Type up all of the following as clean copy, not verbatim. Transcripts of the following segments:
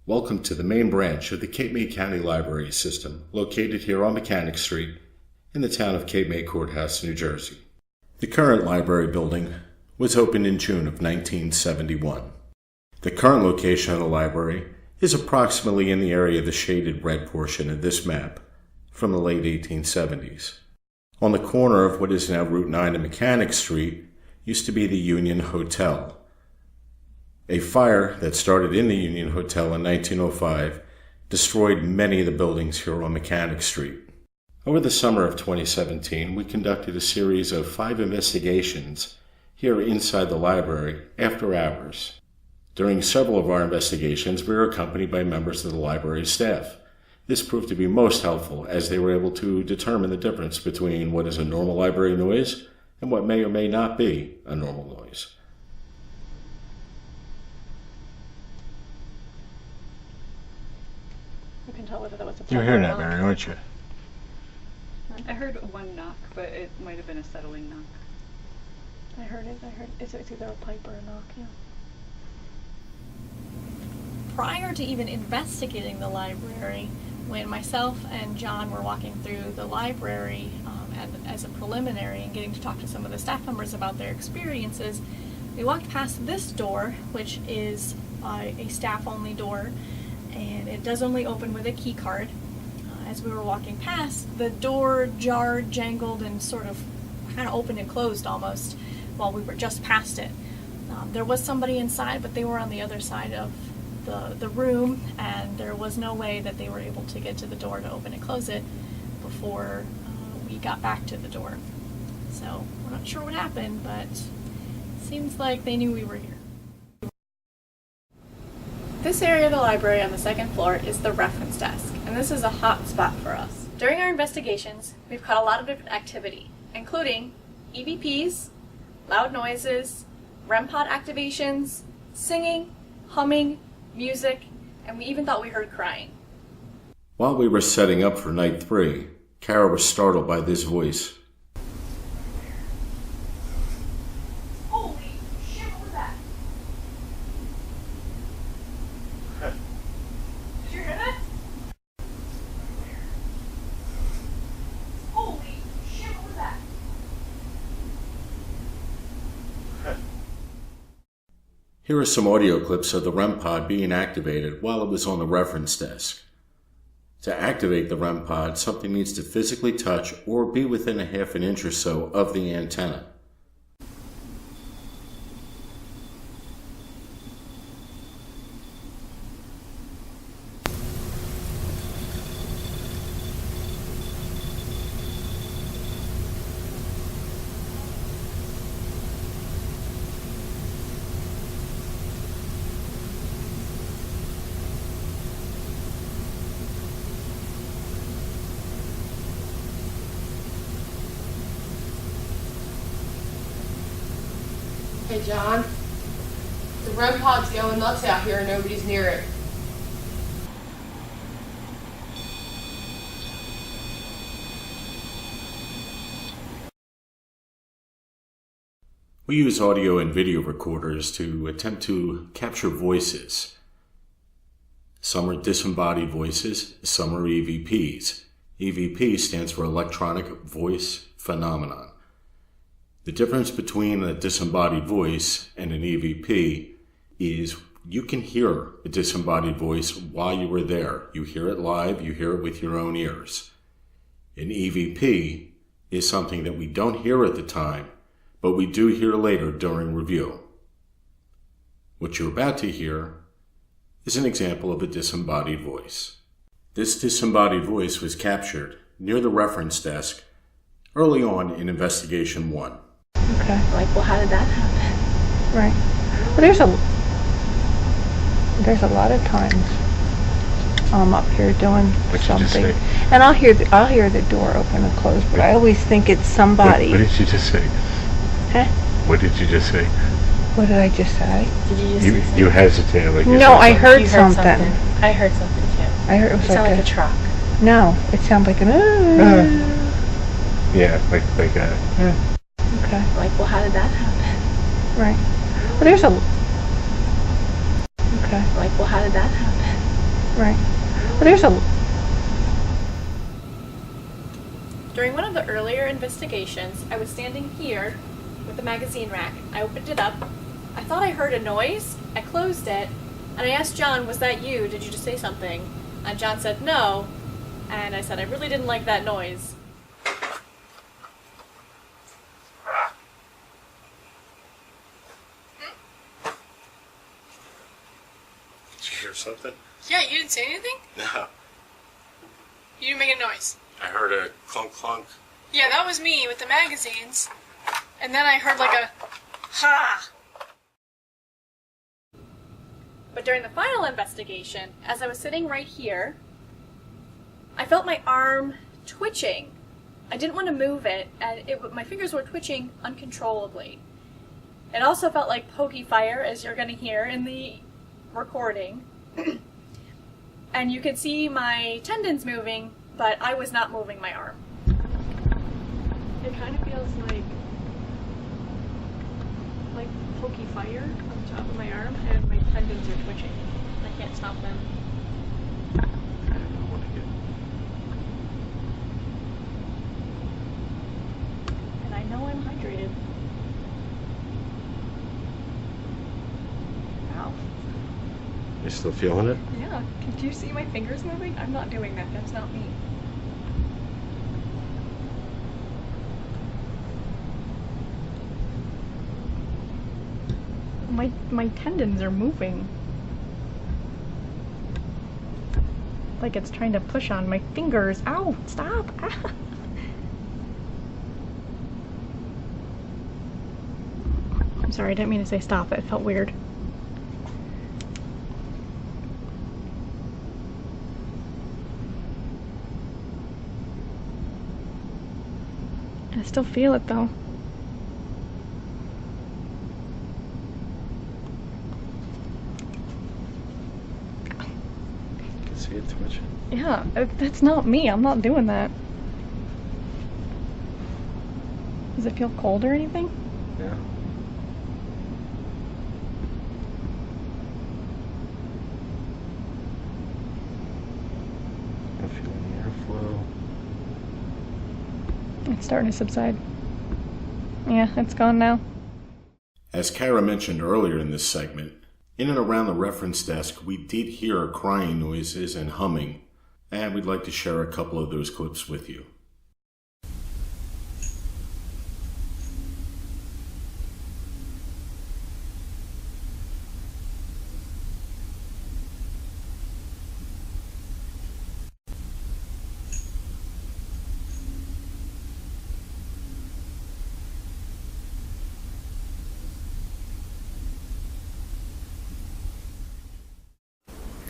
Welcome to the main branch of the Cape May County Library System, located here on Mechanic Street in the town of Cape May Courthouse, New Jersey. The current library building was opened in June of 1971. The current location of the library is approximately in the area of the shaded red portion of this map from the late 1870s. On the corner of what is now Route 9 and Mechanic Street used to be the Union Hotel. A fire that started in the Union Hotel in 1905 destroyed many of the buildings here on Mechanic Street. Over the summer of 2017, we conducted a series of 5 investigations here inside the library after hours. During several of our investigations, we were accompanied by members of the library staff. This proved to be most helpful as they were able to determine the difference between what is a normal library noise and what may or may not be a normal noise. You can tell whether that was a You're hearing that, Mary, aren't you? I heard one knock, but it might have been a settling knock. I heard it. It's either a pipe or a knock, yeah. Prior to even investigating the library, when myself and John were walking through the library as a preliminary and getting to talk to some of the staff members about their experiences, we walked past this door, which is a staff-only door, and it does only open with a key card. As we were walking past, the door jarred, jangled, and sort of kind of opened and closed almost while we were just past it. There was somebody inside, but they were on the other side of the room, and there was no way that they were able to get to the door to open and close it before we got back to the door. So we're not sure what happened, but it seems like they knew we were here. This area of the library on the second floor is the reference desk, and this is a hot spot for us. During our investigations, we've caught a lot of different activity, including EVPs, loud noises, REM pod activations, singing, humming, music, and we even thought we heard crying. While we were setting up for night 3, Kara was startled by this voice. Holy shit, what was that? Did you hear that? Holy shit, what was that? Here are some audio clips of the REM pod being activated while it was on the reference desk. To activate the REM pod, something needs to physically touch or be within a half an inch or so of the antenna. Hey John, the REM pod's going nuts out here and nobody's near it. We use audio and video recorders to attempt to capture voices. Some are disembodied voices, some are EVPs. EVP stands for Electronic Voice Phenomenon. The difference between a disembodied voice and an EVP is you can hear a disembodied voice while you were there. You hear it live, you hear it with your own ears. An EVP is something that we don't hear at the time, but we do hear later during review. What you're about to hear is an example of a disembodied voice. This disembodied voice was captured near the reference desk early on in Investigation 1. Okay. Like, well, how did that happen? Right. Well, there's a lot of times I'm up here doing What'd you just something, say? and I'll hear the door open and close, but I always think it's somebody. What did you just say? Huh? What did you just say? What did I just say? Did you just say You hesitated like you No, said I something. heard You something. I heard something too. I heard it was It sounded like a a truck. no. It sounded like an. Yeah, like Okay. Like, well, how did that happen? Right. Well, there's a. Okay. Like, well, how did that happen? Right. Well, there's a. During one of the earlier investigations, I was standing here with the magazine rack. I opened it up. I thought I heard a noise. I closed it, and I asked John, "Was that you? Did you just say something?" And John said, "No." And I said, "I really didn't like that noise." Did you hear something? Yeah, you didn't say anything? No. You didn't make a noise. I heard a clunk clunk. Yeah, that was me with the magazines. And then I heard like a ha. But during the final investigation, as I was sitting right here, I felt my arm twitching. I didn't want to move it, and my fingers were twitching uncontrollably. It also felt like pokey fire, as you're going to hear in the recording. And you could see my tendons moving, but I was not moving my arm. It kind of feels like pokey fire on top of my arm, and my tendons are twitching. I can't stop them. And I know I'm hydrated. Ow. You still feeling it? Yeah. Do you see my fingers moving? I'm not doing that. That's not me. My tendons are moving. Like it's trying to push on my fingers. Ow! Stop! Ah. I'm sorry, I didn't mean to say stop. It felt weird. I still feel it though. See it twitching? Yeah, that's not me. I'm not doing that. Does it feel cold or anything? Yeah. I'm feeling the airflow. It's starting to subside. Yeah, it's gone now. As Kara mentioned earlier in this segment, in and around the reference desk, we did hear crying noises and humming, and we'd like to share a couple of those clips with you.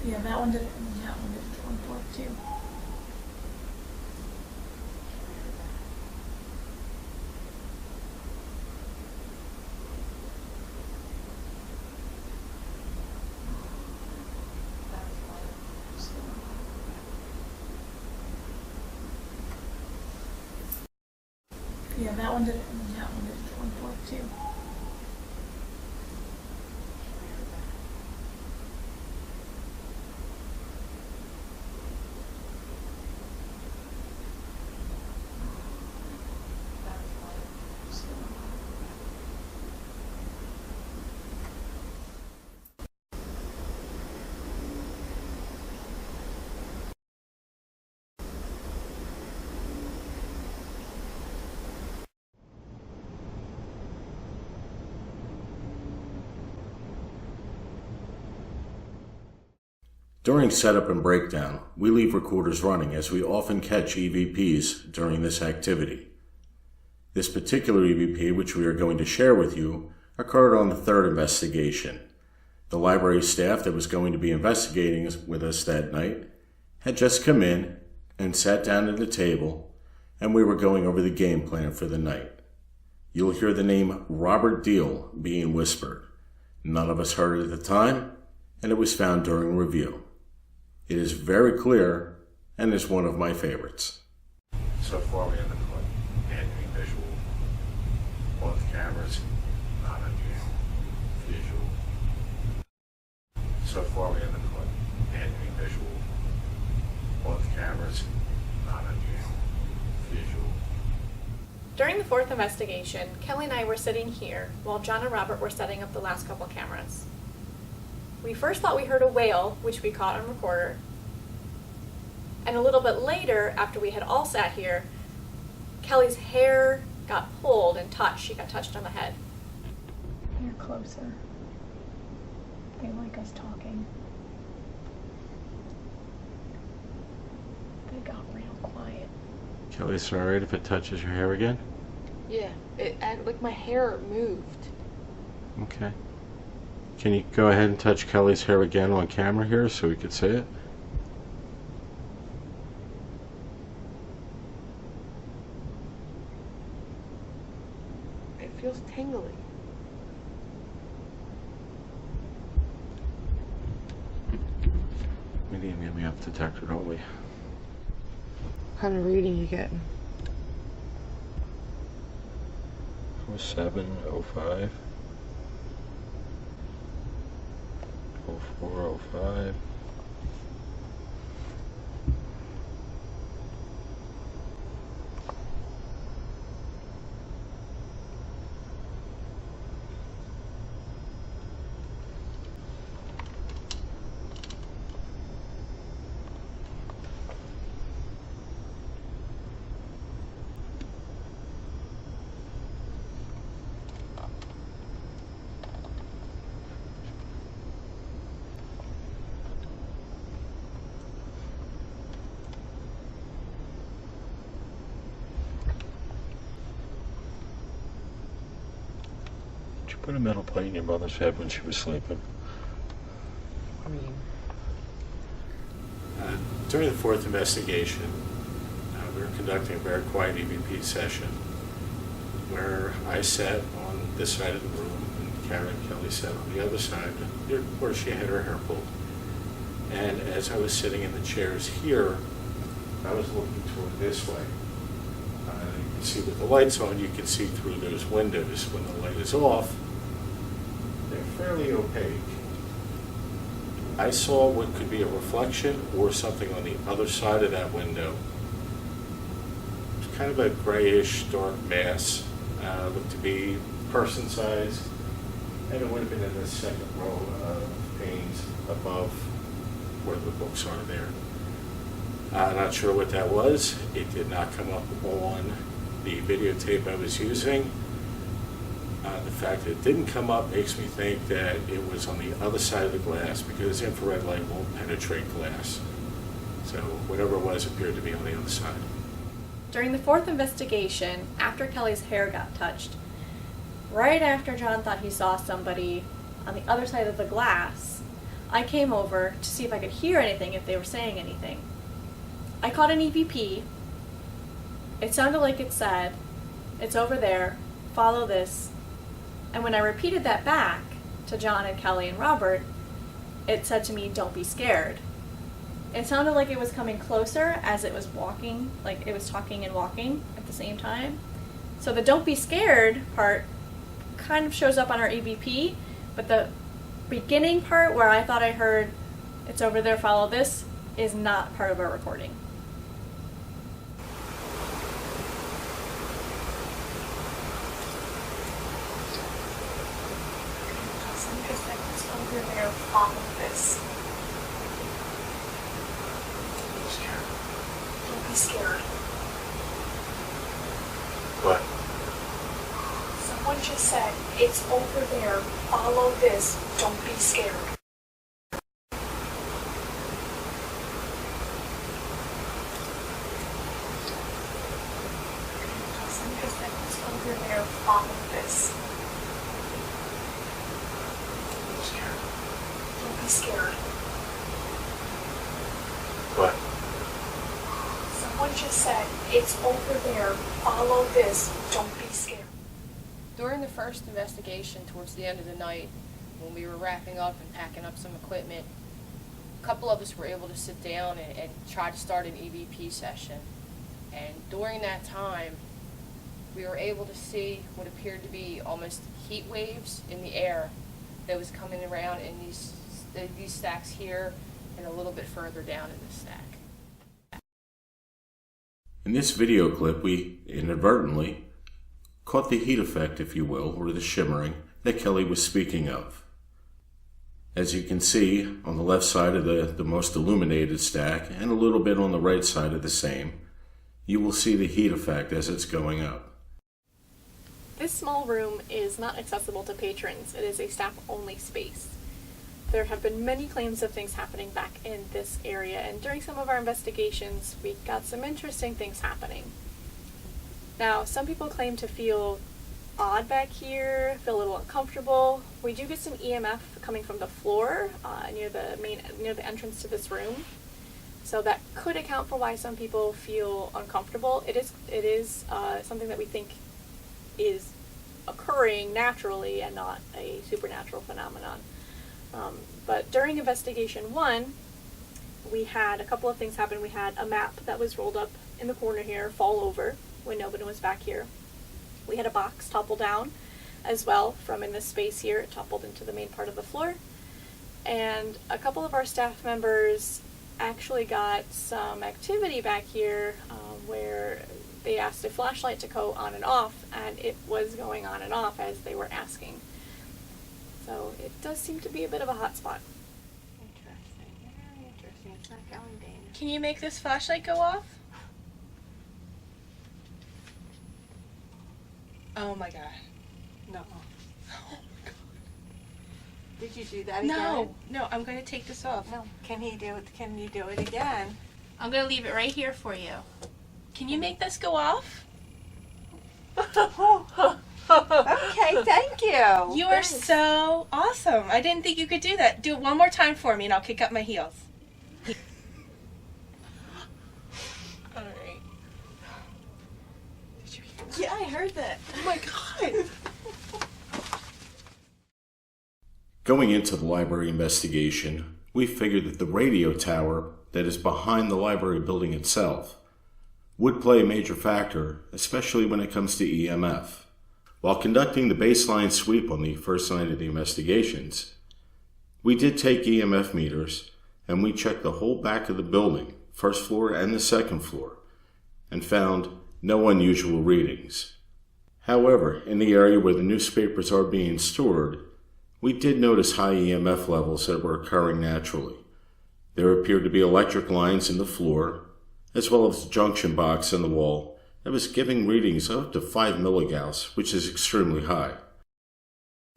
Yeah, that one did it. And that one did it. One fork too. Yeah, that one did it. And that one did it. One fork too. During setup and breakdown, we leave recorders running as we often catch EVPs during this activity. This particular EVP, which we are going to share with you, occurred on the third investigation. The library staff that was going to be investigating with us that night had just come in and sat down at the table, and we were going over the game plan for the night. You'll hear the name Robert Deal being whispered. None of us heard it at the time, and it was found during review. It is very clear and is one of my favorites. So far we haven't caught anything visual. Both cameras, not unusual. Visual. So far we haven't caught anything visual. During the fourth investigation, Kelly and I were sitting here while John and Robert were setting up the last couple cameras. We first thought we heard a wail, which we caught on recorder. And a little bit later, after we had all sat here, Kelly's hair got pulled and touched. She got touched on the head. You're closer. They like us talking. They got real quiet. Kelly, is it alright if it touches your hair again? Yeah, like my hair moved. Okay. Can you go ahead and touch Kelly's hair again on camera here so we could see it? It feels tingly. Medium EMF detector, don't we? What kind of reading you getting? 07, 05, 04, 05. Did you put a metal plate in your mother's head when she was sleeping? I mean, During the fourth investigation, we were conducting a very quiet EVP session where I sat on this side of the room and Karen Kelly sat on the other side where she had her hair pulled. And as I was sitting in the chairs here, I was looking toward this way. You can see with the lights on, you can see through those windows. When the light is off, they're fairly opaque. I saw what could be a reflection or something on the other side of that window. It was kind of a grayish, dark mass. Looked to be person-sized, and it would have been in the second row of panes above where the books are there. I'm not sure what that was. It did not come up on the videotape I was using. The fact that it didn't come up makes me think that it was on the other side of the glass because infrared light won't penetrate glass. So whatever it was appeared to be on the other side. During the fourth investigation, after Kelly's hair got touched, right after John thought he saw somebody on the other side of the glass, I came over to see if I could hear anything, if they were saying anything. I caught an EVP. It sounded like it said, "It's over there, follow this." And when I repeated that back to John and Kelly and Robert, it said to me, "Don't be scared." It sounded like it was coming closer as it was walking, like it was talking and walking at the same time. So the "don't be scared" part kind of shows up on our EVP, but the beginning part where I thought I heard, "It's over there, follow this," is not part of our recording. Over there, follow this. Don't be scared. What? Someone just said, "It's over there, follow this, don't be scared." Someone just said, "It's over there, follow this." Don't be scared. What? Someone just said, "It's over there, follow this, don't be scared." during the first investigation towards the end of the night, when we were wrapping up and packing up some equipment, a couple of us were able to sit down and try to start an EVP session. And during that time, we were able to see what appeared to be almost heat waves in the air that was coming around in these stacks here and a little bit further down in the stack. In this video clip, we inadvertently caught the heat effect, if you will, or the shimmering that Kelly was speaking of. As you can see, on the left side of the most illuminated stack, and a little bit on the right side of the same, you will see the heat effect as it's going up. This small room is not accessible to patrons. It is a staff-only space. There have been many claims of things happening back in this area, and during some of our investigations, we got some interesting things happening. Now, some people claim to feel odd back here, feel a little uncomfortable. We do get some EMF coming from the floor near the entrance to this room, so that could account for why some people feel uncomfortable. It is something that we think is occurring naturally and not a supernatural phenomenon. But during investigation 1, we had a couple of things happen. We had a map that was rolled up in the corner here fall over when nobody was back here. We had a box topple down as well from in this space here. It toppled into the main part of the floor. And a couple of our staff members actually got some activity back here where they asked a flashlight to go on and off, and it was going on and off as they were asking. So it does seem to be a bit of a hot spot. Interesting. Very interesting. It's not going dangerous. Can you make this flashlight go off? Oh my god. No. Did you do that No, I'm going to take this off. No. Can you do it again? I'm going to leave it right here for you. Can you make this go off? Okay, thank you. You are so awesome. I didn't think you could do that. Do it one more time for me and I'll kick up my heels. All right. Did you hear that? Yeah, I heard that. Oh my god. Going into the library investigation, we figured that the radio tower that is behind the library building itself would play a major factor, especially when it comes to EMF. While conducting the baseline sweep on the first night of the investigations, we did take EMF meters and we checked the whole back of the building, first floor and the second floor, and found no unusual readings. However, in the area where the newspapers are being stored, we did notice high EMF levels that were occurring naturally. There appeared to be electric lines in the floor, as well as a junction box in the wall that was giving readings of up to 5 milligauss, which is extremely high.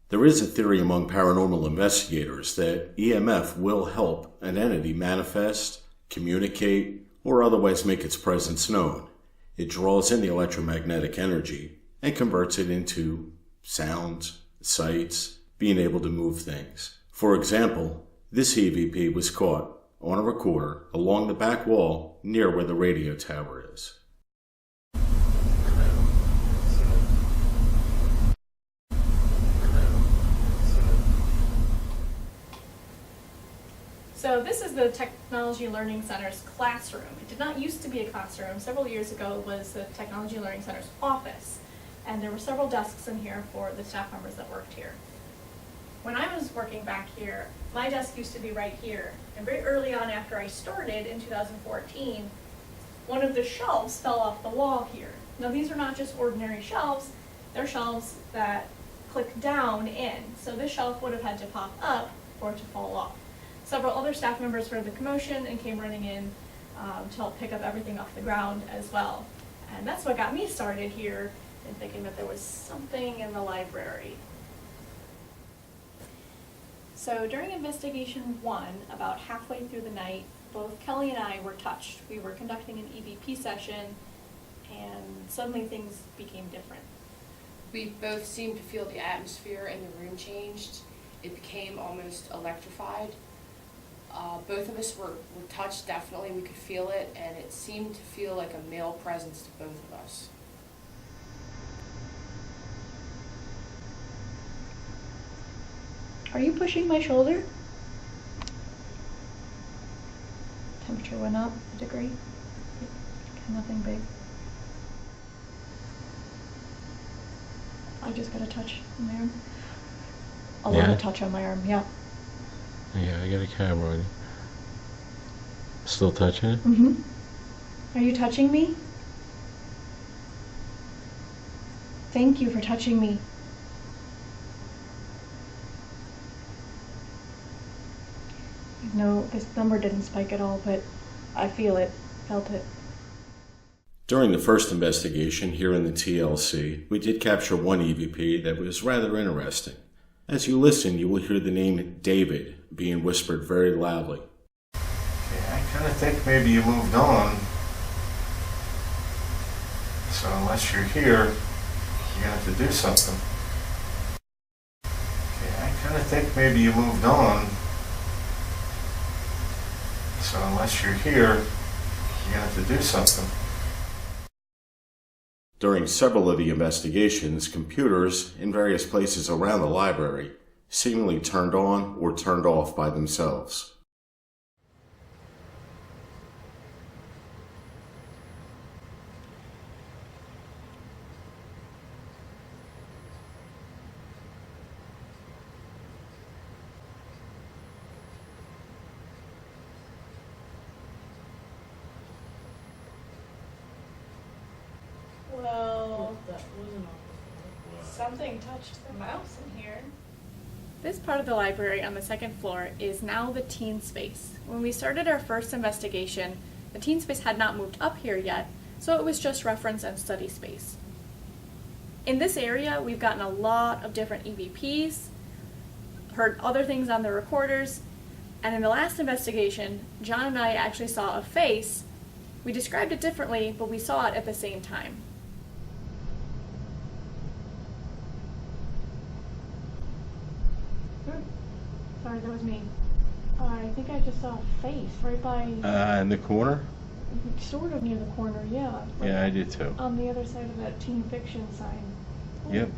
There is a theory among paranormal investigators that EMF will help an entity manifest, communicate, or otherwise make its presence known. It draws in the electromagnetic energy and converts it into sounds, sights, being able to move things. For example, this EVP was caught on a recorder along the back wall near where the radio tower is. So this is the Technology Learning Center's classroom. It did not used to be a classroom. Several years ago it was the Technology Learning Center's office, and there were several desks in here for the staff members that worked here. When I was working back here, my desk used to be right here, and very early on after I started in 2014, one of the shelves fell off the wall here. Now these are not just ordinary shelves, they're shelves that click down in, so this shelf would have had to pop up for it to fall off. Several other staff members heard the commotion and came running in to help pick up everything off the ground as well. And that's what got me started here in thinking that there was something in the library. So during investigation 1, about halfway through the night, both Kelly and I were touched. We were conducting an EVP session and suddenly things became different. We both seemed to feel the atmosphere in the room changed. It became almost electrified. Both of us were touched, definitely. We could feel it, and it seemed to feel like a male presence to both of us. Are you pushing my shoulder? Temperature went up a degree. Nothing big. I just got a touch on my arm. A little touch on my arm, yeah. Yeah, I got a camera on you. Still touching it? Mm-hmm. Are you touching me? Thank you for touching me. No, this number didn't spike at all, but I felt it. During the first investigation here in the TLC, we did capture one EVP that was rather interesting. As you listen, you will hear the name David being whispered very loudly. Okay, I kind of think maybe you moved on. So unless you're here, you have to do something. Okay, I kind of think maybe you moved on. So unless you're here, you have to do something. During several of the investigations, computers in various places around the library seemingly turned on or turned off by themselves. Well, something touched the mouse in here. This part of the library on the second floor is now the teen space. When we started our first investigation, the teen space had not moved up here yet, so it was just reference and study space. In this area, we've gotten a lot of different EVPs, heard other things on the recorders, and in the last investigation, John and I actually saw a face. We described it differently, but we saw it at the same time. Sorry, that was me. I think I just saw a face right by, In the corner? sort of near the corner, yeah. Right Yeah, I did too. on the other side of that teen fiction sign. Yep.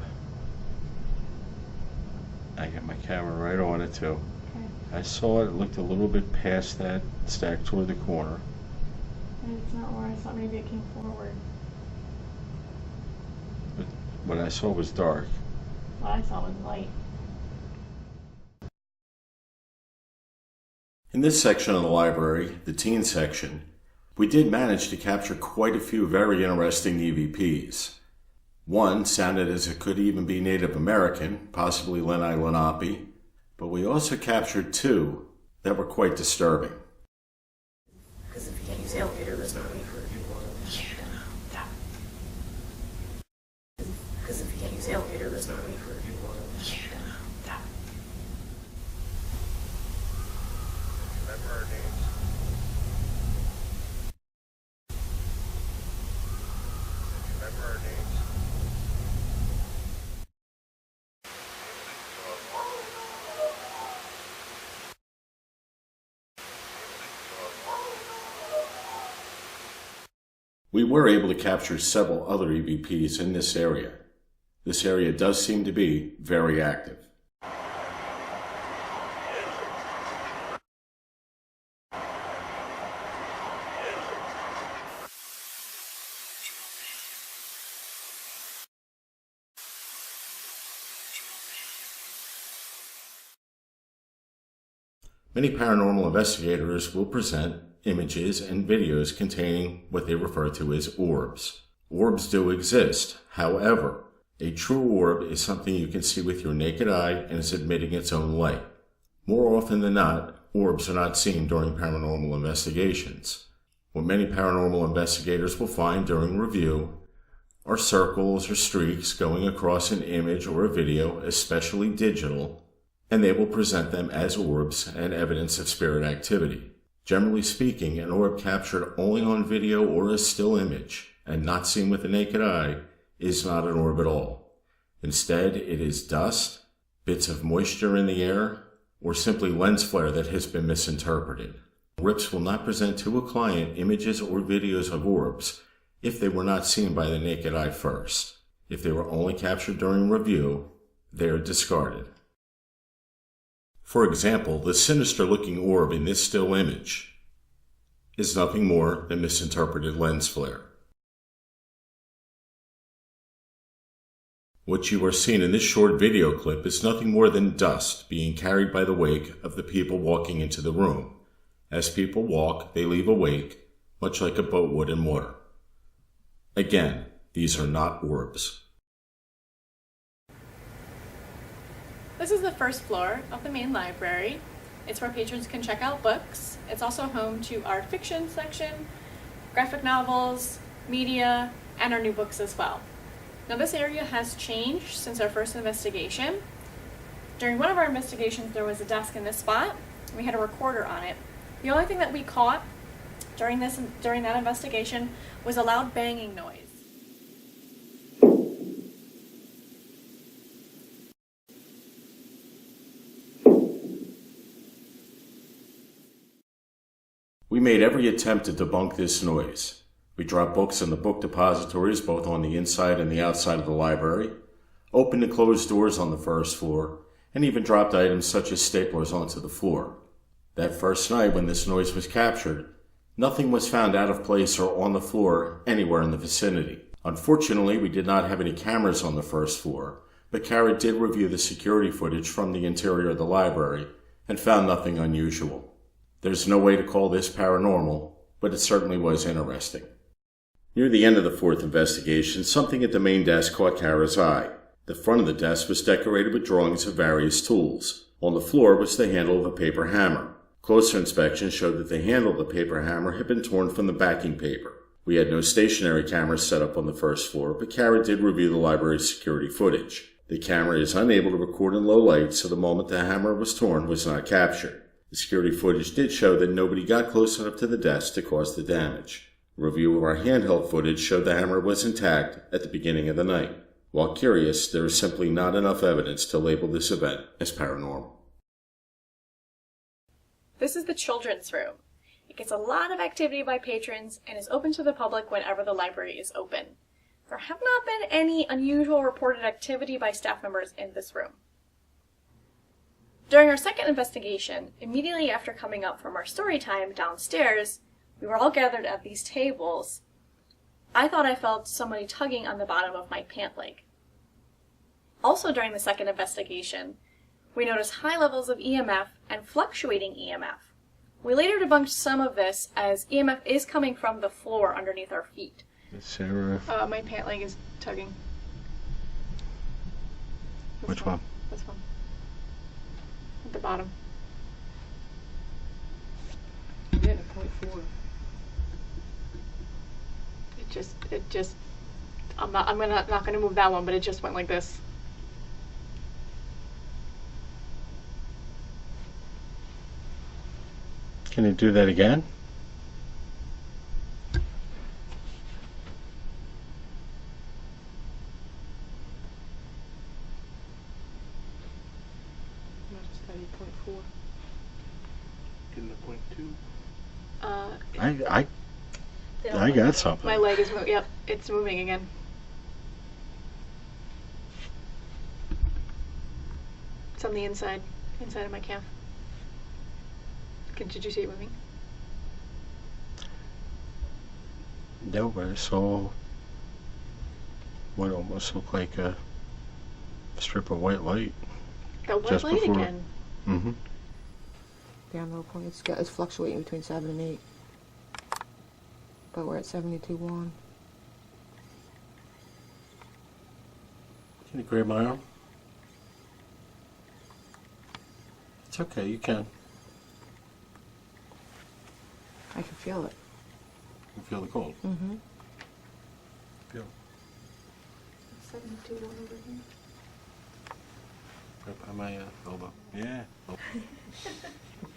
I got my camera right on it too. Okay. I saw it looked a little bit past that stack toward the corner. And it's not where I thought. Maybe it came forward. But what I saw was dark. What I saw was light. In this section of the library, the teen section, we did manage to capture quite a few very interesting EVPs. One sounded as it could even be Native American, possibly Lenni Lenape, but we also captured two that were quite disturbing. Because if you can't use the elevator, there's no need for people to that. Because if you can't use the elevator, there's no need for people to that. Remember our names? Remember our names? We were able to capture several other EVPs in this area. This area does seem to be very active. Many paranormal investigators will present images and videos containing what they refer to as orbs. Orbs do exist. However, a true orb is something you can see with your naked eye and is emitting its own light. More often than not, orbs are not seen during paranormal investigations. What many paranormal investigators will find during review are circles or streaks going across an image or a video, especially digital, and they will present them as orbs and evidence of spirit activity. Generally speaking, an orb captured only on video or a still image and not seen with the naked eye is not an orb at all. Instead, it is dust, bits of moisture in the air, or simply lens flare that has been misinterpreted. RIPS will not present to a client images or videos of orbs if they were not seen by the naked eye first. If they were only captured during review, they are discarded. For example, the sinister-looking orb in this still image is nothing more than misinterpreted lens flare. What you are seeing in this short video clip is nothing more than dust being carried by the wake of the people walking into the room. As people walk, they leave a wake, much like a boat would in water. Again, these are not orbs. This is the first floor of the main library. It's where patrons can check out books. It's also home to our fiction section, graphic novels, media, and our new books as well. Now this area has changed since our first investigation. During one of our investigations, there was a desk in this spot. We had a recorder on it. The only thing that we caught during that investigation was a loud banging noise. We made every attempt to debunk this noise. We dropped books in the book depositories both on the inside and the outside of the library, opened and closed doors on the first floor, and even dropped items such as staplers onto the floor. That first night when this noise was captured, nothing was found out of place or on the floor anywhere in the vicinity. Unfortunately, we did not have any cameras on the first floor, but Kara did review the security footage from the interior of the library and found nothing unusual. There's no way to call this paranormal, but it certainly was interesting. Near the end of the fourth investigation, something at the main desk caught Kara's eye. The front of the desk was decorated with drawings of various tools. On the floor was the handle of a paper hammer. Closer inspection showed that the handle of the paper hammer had been torn from the backing paper. We had no stationary cameras set up on the first floor, but Kara did review the library's security footage. The camera is unable to record in low light, so the moment the hammer was torn was not captured. The security footage did show that nobody got close enough to the desk to cause the damage. A review of our handheld footage showed the hammer was intact at the beginning of the night. While curious, there is simply not enough evidence to label this event as paranormal. This is the children's room. It gets a lot of activity by patrons and is open to the public whenever the library is open. There have not been any unusual reported activity by staff members in this room. During our second investigation, immediately after coming up from our story time downstairs, we were all gathered at these tables. I thought I felt somebody tugging on the bottom of my pant leg. Also during the second investigation, we noticed high levels of EMF and fluctuating EMF. We later debunked some of this as EMF is coming from the floor underneath our feet. Sarah. My pant leg is tugging. Which one? This one. At the bottom. You're getting a 0.4. It just, I'm not gonna move that one, but it just went like this. Can you do that again? In the 0.2. I got something. My leg is moving. Yep, it's moving again. It's on the inside of my calf. Did you see it moving? No, but I saw what almost looked like a strip of white light. Got white Just light before. again. Mm-hmm. Down low point. It's fluctuating between 7 and 8. But we're at 72.1. Can you grab my arm? It's okay, you can. I can feel it. You feel the cold. Mm-hmm. Feel. 72 over here. Right by my elbow. Yeah. Oh.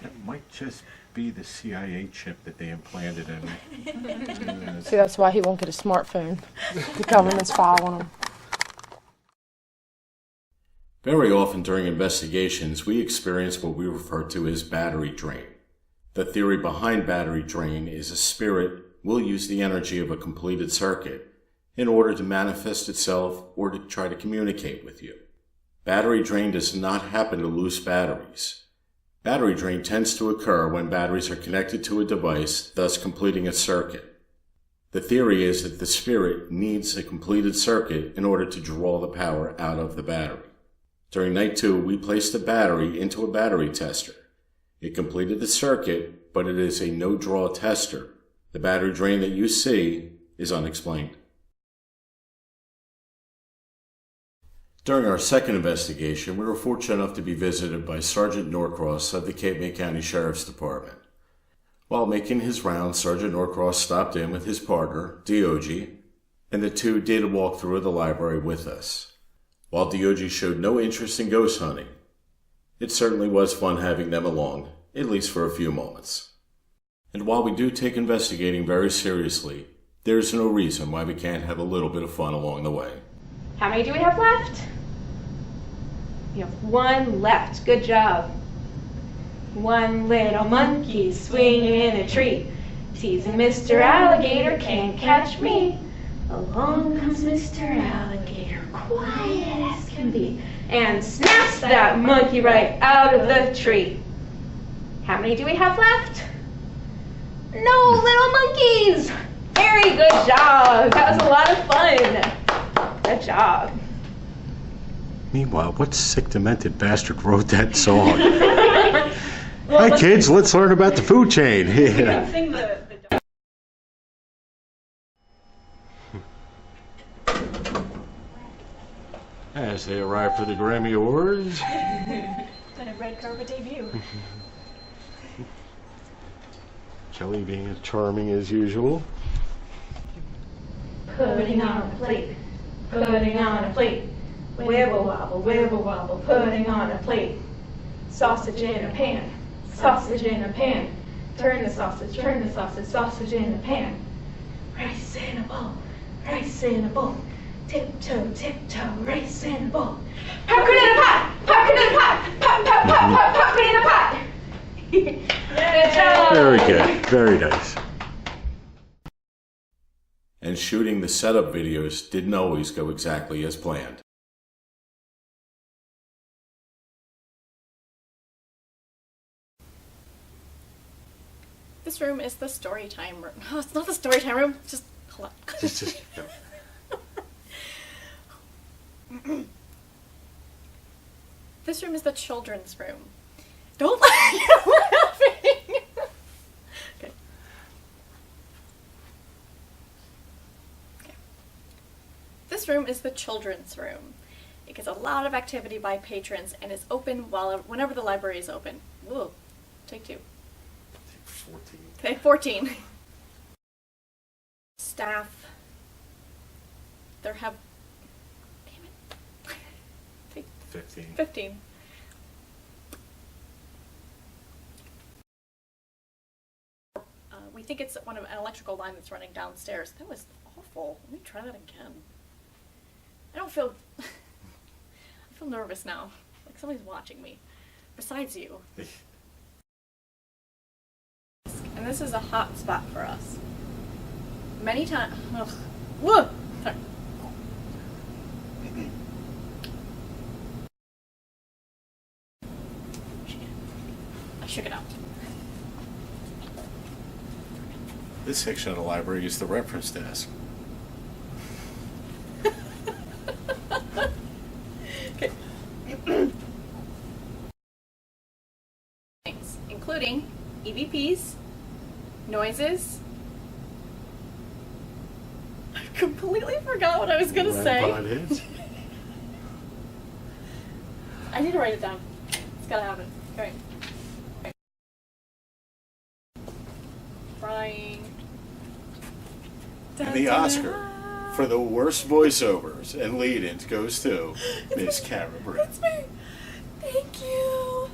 That might just be the CIA chip that they implanted in me. See, that's why he won't get a smartphone. The government's following him. Very often during investigations, we experience what we refer to as battery drain. The theory behind battery drain is a spirit will use the energy of a completed circuit in order to manifest itself or to try to communicate with you. Battery drain does not happen to loose batteries. Battery drain tends to occur when batteries are connected to a device, thus completing a circuit. The theory is that the spirit needs a completed circuit in order to draw the power out of the battery. During night 2, we placed the battery into a battery tester. It completed the circuit, but it is a no-draw tester. The battery drain that you see is unexplained. During our second investigation, we were fortunate enough to be visited by Sergeant Norcross of the Cape May County Sheriff's Department. While making his rounds, Sergeant Norcross stopped in with his partner, Diogi, and the two did a walkthrough of the library with us. While Diogi showed no interest in ghost hunting, it certainly was fun having them along, at least for a few moments. And while we do take investigating very seriously, there's no reason why we can't have a little bit of fun along the way. How many do we have left? We have one left. Good job. One little monkey swinging in a tree. Teasing Mr. Alligator, can't catch me. Along comes Mr. Alligator, quiet as can be, and snaps that monkey right out of the tree. How many do we have left? No little monkeys! Very good job. That was a lot of fun. Good job. Meanwhile, what sick, demented bastard wrote that song? Hi, kids, let's learn about the food chain. Yeah. Sing the As they arrive for the Grammy Awards. And a red carpet debut. Kelly being as charming as usual. Pudding on a plate, pudding on a plate. Wibble wobble, pudding on a plate. Sausage in a pan, sausage in a pan. Turn the sausage, sausage in a pan. Rice in a bowl, rice in a bowl. Tiptoe, rice in a bowl. Popcorn in a pot, popcorn in a pot, popcorn in a pot. Good job. Very good, very nice. And shooting the setup videos didn't always go exactly as planned. This room is the story time room. No, it's not the story time room. Just hold on. Just, This room is the children's room. Don't laugh. You're laughing. Okay. Okay. This room is the children's room. It gets a lot of activity by patrons and is open whenever the library is open. Whoa. Take two. 14. Okay, 14. Staff. There have. Damn it. Take 15. 15. We think it's an electrical line that's running downstairs. That was awful. Let me try that again. I don't feel. I feel nervous now. Like somebody's watching me. Besides you. And this is a hot spot for us. Many times. Whoa! Sorry. I shook it out. This section of the library is the reference desk. Okay. Things, including EVPs, noises. I completely forgot what I was gonna say. I need to write it down. It's gotta happen. Okay. Crying. And the Oscar for the worst voiceovers and lead-ins goes to Miss Karen Breen. That's me. Thank you.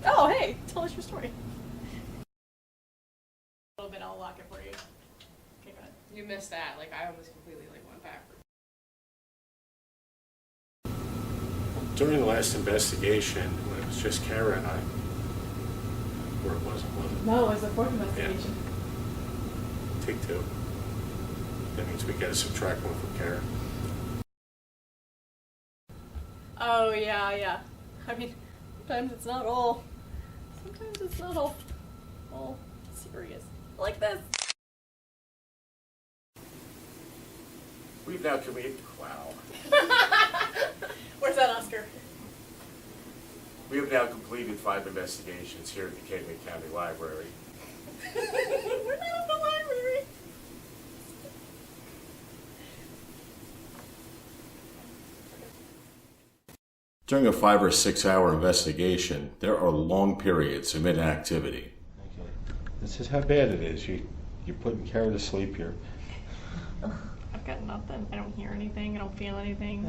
Oh, hey, tell us your story. A little bit, I'll lock it for you. Okay, go ahead. You missed that. Like, I almost completely went backwards. During the last investigation, when it was just Kara and I, or it wasn't? No, it was the fourth investigation. Take two. That means we gotta subtract one from Kara. Oh, yeah. I mean, sometimes it's not all serious. Like this. We've now committed. Wow. Where's that Oscar? We have now completed 5 investigations here at the Cape May County Library. We're not in the library. During a 5 or 6 hour investigation, there are long periods of inactivity. Okay. This is how bad it is. You're putting Kara to sleep here. I've got nothing. I don't hear anything. I don't feel anything.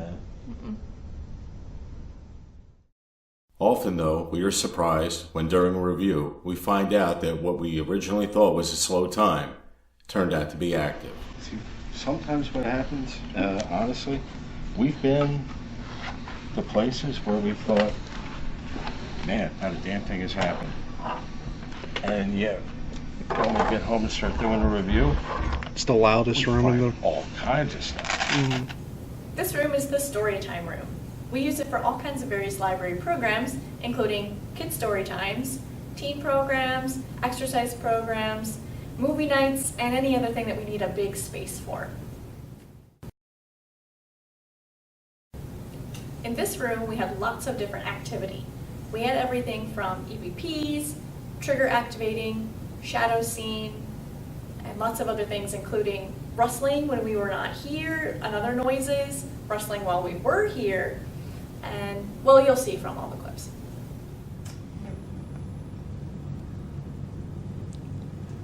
Mm-mm. Often, though, we are surprised when during a review we find out that what we originally thought was a slow time turned out to be active. See, sometimes what happens, honestly, we've been to places where we thought, man, not a damn thing has happened. And yet, when we get home and start doing a review, It's the loudest we room in find the. all kinds of stuff. This room is the story time room. We use it for all kinds of various library programs, including kid story times, teen programs, exercise programs, movie nights, and any other thing that we need a big space for. In this room, we had lots of different activity. We had everything from EVPs, trigger activating, shadow scene, and lots of other things, including rustling when we were not here, and other noises, rustling while we were here, and, well, you'll see from all the clips.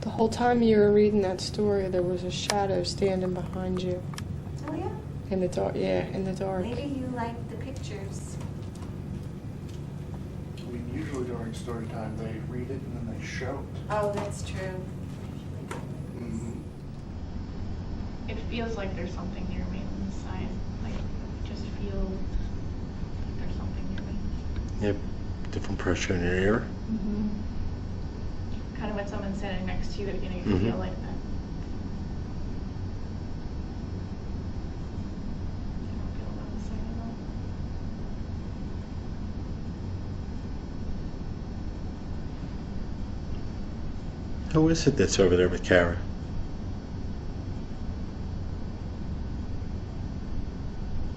The whole time you were reading that story, there was a shadow standing behind you. Oh, yeah? In the dark, yeah, in the dark. Maybe you like the pictures. I mean, usually during story time, they read it and then they show it. Oh, that's true. It feels like there's something near me inside. Like, just feel like there's something near me. Yep, different pressure in your ear. Mm-hmm. Kind of when someone's standing next to you, you know, you Mhm. feel like that. I don't feel it on the side at all. Who is it that's over there with Kara?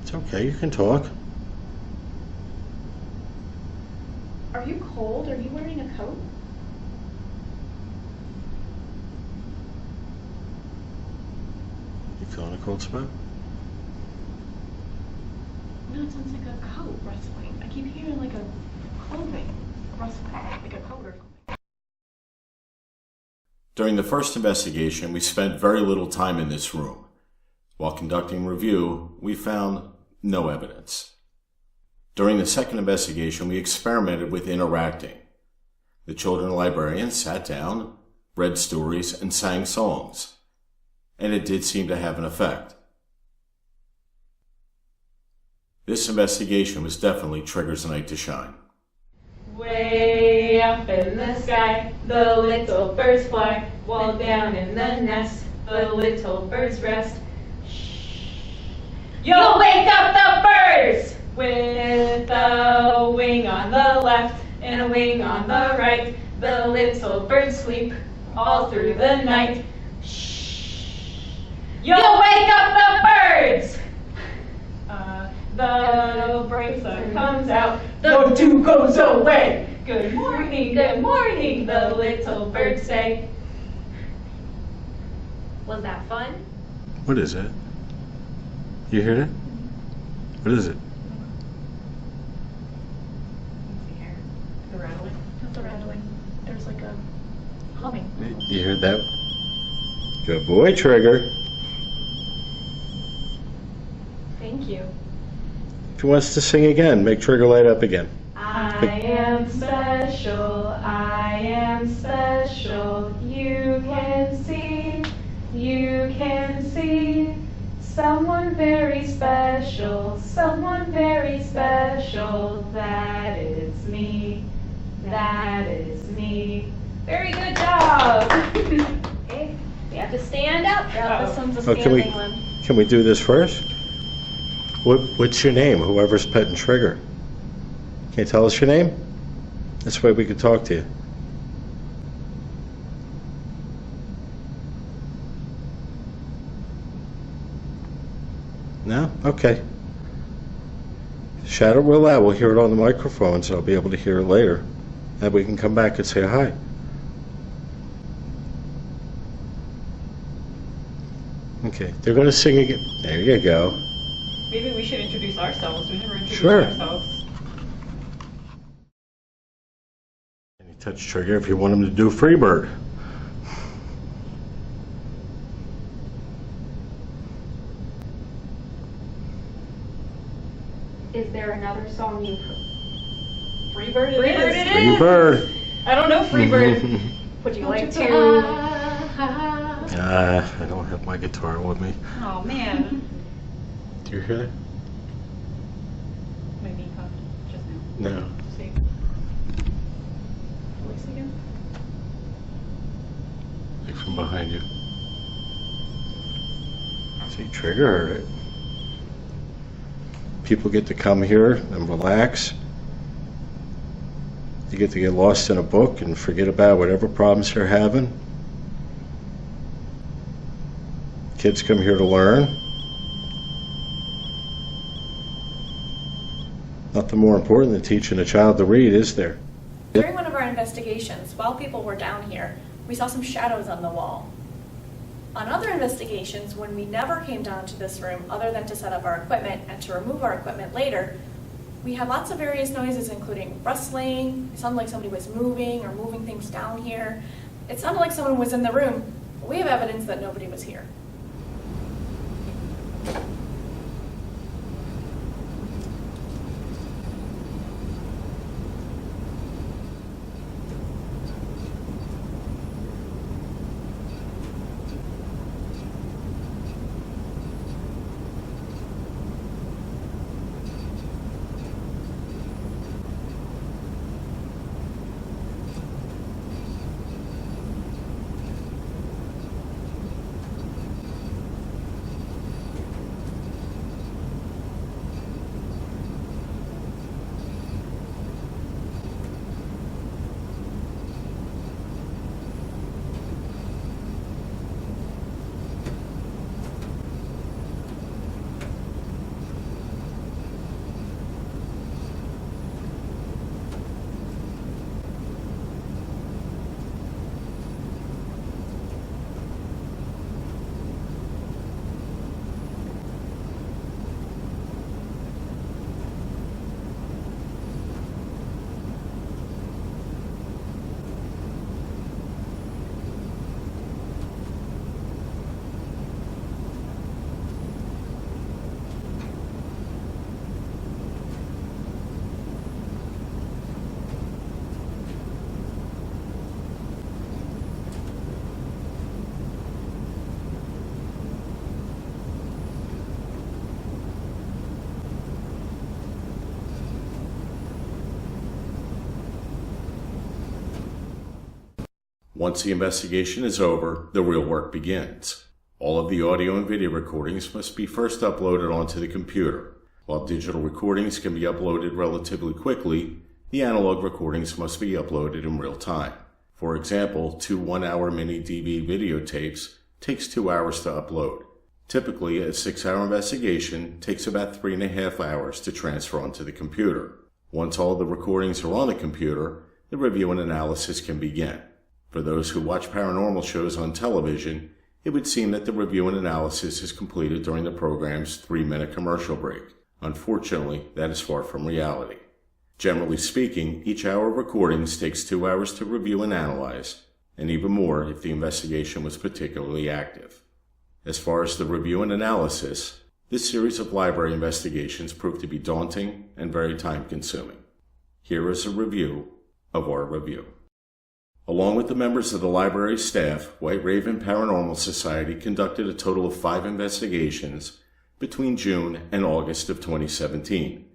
It's okay, you can talk. Are you cold? Are you wearing a coat? You feeling a cold spot? No, it sounds like a coat rustling. I keep hearing like a clothing rustling, like a coat or something. During the first investigation, we spent very little time in this room. While conducting review, we found no evidence. During the second investigation, we experimented with interacting. The children librarians sat down, read stories, and sang songs. And it did seem to have an effect. This investigation was definitely Trigger's night to shine. Way up in the sky, the little birds fly, while down in the nest, the little birds rest. You'll wake up the birds with a wing on the left and a wing on the right. The little birds sleep all through the night. You'll wake up the birds. The bright sun comes out, the dew goes away. Good morning, the little birds say. Was that fun? What is it? You hear it? What is it? The rattling. That's the rattling. There's like a humming. You heard that? Good boy, Trigger. Thank you. If he wants to sing again, make Trigger light up again. I am special, I am special. You can see someone very special, someone very special. That is me, that is me. Very good job. Okay, you have to stand up. This one's a Oh, standing one. can we do this first? What's your name, whoever's petting Trigger? Can you tell us your name? This way we can talk to you. No? Okay. Shout it real loud. We'll hear it on the microphone, so I'll be able to hear it later. And we can come back and say hi. Okay, they're going to sing again. There you go. Maybe we should introduce ourselves. We never introduced Sure. ourselves. Touch trigger if you want him to do Freebird. Is there another song you Freebird it Freebird is. it is. Freebird. I don't know Freebird. Would you like to? I don't have my guitar with me. Oh man. Do you hear that? My knee cupped just now. No. See? Voice again? Like from behind you. See, Trigger heard it. People get to come here and relax. You get to get lost in a book and forget about whatever problems they're having. Kids come here to learn. Nothing more important than teaching a child to read, is there? During one of our investigations, while people were down here, we saw some shadows on the wall. On other investigations, when we never came down to this room other than to set up our equipment and to remove our equipment later, we had lots of various noises, including rustling. It sounded like somebody was moving or moving things down here. It sounded like someone was in the room, but we have evidence that nobody was here. Once the investigation is over, the real work begins. All of the audio and video recordings must be first uploaded onto the computer. While digital recordings can be uploaded relatively quickly, the analog recordings must be uploaded in real time. For example, 2 one-hour mini DV videotapes takes 2 hours to upload. Typically, a 6-hour investigation takes about 3.5 hours to transfer onto the computer. Once all the recordings are on the computer, the review and analysis can begin. For those who watch paranormal shows on television, it would seem that the review and analysis is completed during the program's 3-minute commercial break. Unfortunately, that is far from reality. Generally speaking, each hour of recordings takes 2 hours to review and analyze, and even more if the investigation was particularly active. As far as the review and analysis, this series of library investigations proved to be daunting and very time-consuming. Here is a review of our review. Along with the members of the library staff, White Raven Paranormal Society conducted a total of 5 investigations between June and August of 2017.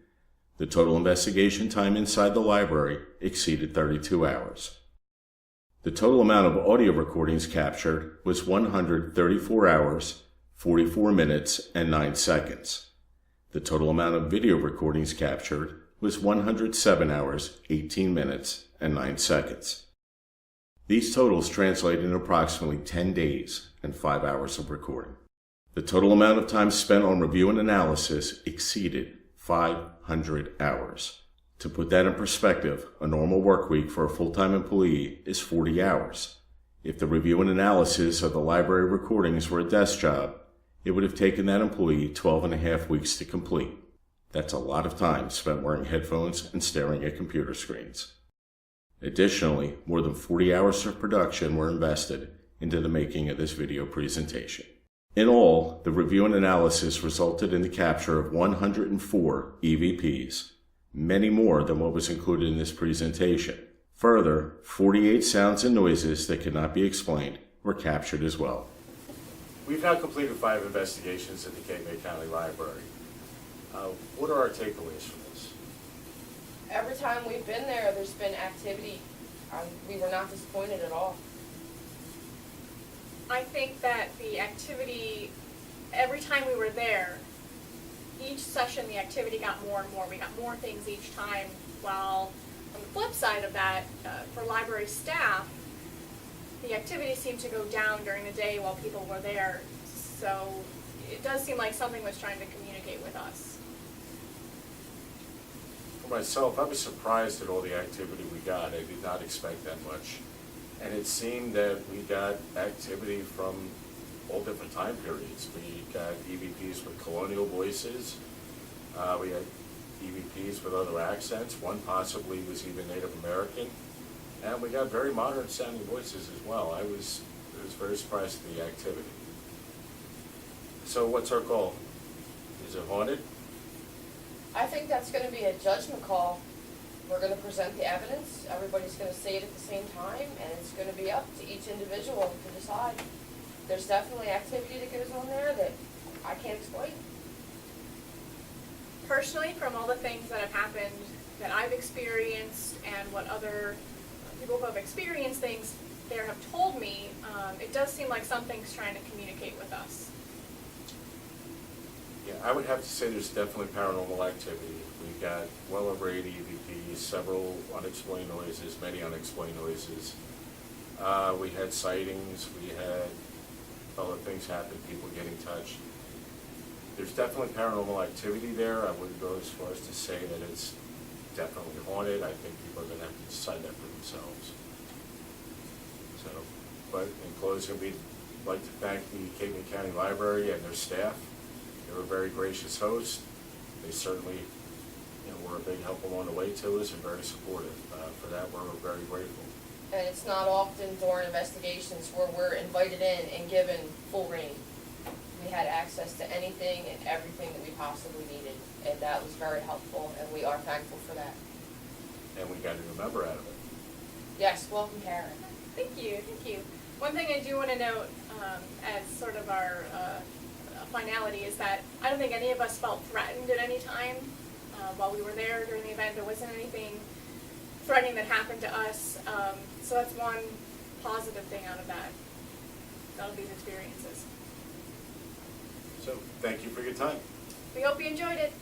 The total investigation time inside the library exceeded 32 hours. The total amount of audio recordings captured was 134 hours, 44 minutes, and 9 seconds. The total amount of video recordings captured was 107 hours, 18 minutes, and 9 seconds. These totals translate into approximately 10 days and 5 hours of recording. The total amount of time spent on review and analysis exceeded 500 hours. To put that in perspective, a normal work week for a full-time employee is 40 hours. If the review and analysis of the library recordings were a desk job, it would have taken that employee 12.5 weeks to complete. That's a lot of time spent wearing headphones and staring at computer screens. Additionally, more than 40 hours of production were invested into the making of this video presentation. In all, the review and analysis resulted in the capture of 104 EVPs, many more than what was included in this presentation. Further, 48 sounds and noises that could not be explained were captured as well. We've now completed 5 investigations at the Cape May County Library. What are our takeaways from this? Every time we've been there, there's been activity. We were not disappointed at all. I think that the activity, every time we were there, each session the activity got more and more. We got more things each time, while on the flip side of that, for library staff, the activity seemed to go down during the day while people were there. So it does seem like something was trying to communicate with us. For myself, I was surprised at all the activity we got. I did not expect that much. And it seemed that we got activity from all different time periods. We got EVPs with colonial voices. We had EVPs with other accents. One possibly was even Native American. And we got very modern sounding voices as well. I was very surprised at the activity. So what's our goal? Is it haunted? I think that's going to be a judgment call. We're going to present the evidence. Everybody's going to say it at the same time, and it's going to be up to each individual to decide. There's definitely activity that goes on there that I can't explain. Personally, from all the things that have happened that I've experienced and what other people who have experienced things there have told me, it does seem like something's trying to communicate with us. Yeah, I would have to say there's definitely paranormal activity. We got well over 80 EVPs, several unexplained noises, many unexplained noises. We had sightings, we had other things happen, people getting touched. There's definitely paranormal activity there. I wouldn't go as far as to say that it's definitely haunted. I think people are going to have to decide that for themselves. So, but in closing, we'd like to thank the Cape May County Library and their staff. They were very gracious hosts. They certainly, were a big help along the way to us and very supportive. For that, we're very grateful. And it's not often during investigations where we're invited in and given full reign. We had access to anything and everything that we possibly needed, and that was very helpful, and we are thankful for that. And we got a new member out of it. Yes, welcome, Karen. Thank you, thank you. One thing I do want to note as sort of our finality is that I don't think any of us felt threatened at any time while we were there during the event. There wasn't anything threatening that happened to us, so that's one positive thing out of these experiences. So, thank you for your time. We hope you enjoyed it.